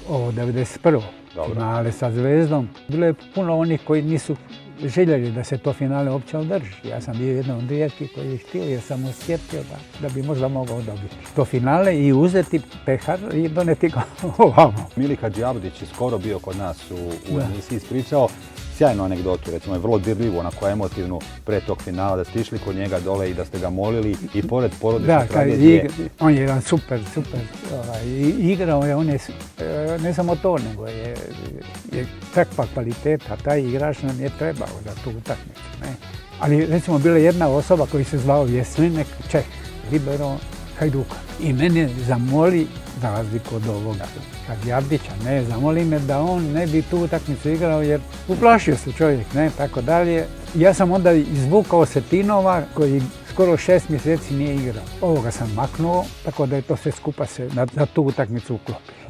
ovo 91. Dobro. finale sa Zvezdom. Bilo je puno onih koji nisu željeli da se to finale uopće održi. Ja sam bio jedan od rijetkih koji je htio jer sam osjetio da bi možda mogao dobiti to finale i uzeti pehar i doneti ga ovamo. Milika Džabdić je skoro bio kod nas u emisiji, ispričao sjajnu anegdotu, recimo je vrlo dirljivu, onako emotivnu pre tog finala, da ste išli kod njega dole i da ste ga molili i pored porodične tragedije. On je jedan super igrao je, on je ne samo to, nego je takva kvaliteta, taj igrač nam je trebao za tu utakmicu. Ali recimo bila je jedna osoba koji se zvao Jeslinek Čeh, libero Hajduka. I mene zamoli, za razliku od ovoga, Džabdića, zamoli me da on ne bi tu utakmicu igrao jer uplašio se čovjek, tako dalje. Ja sam onda izvukao Setinova koji skoro 6 mjeseci nije igrao. Ovoga sam maknuo, tako da je to sve skupa se za tu utakmicu uklopilo.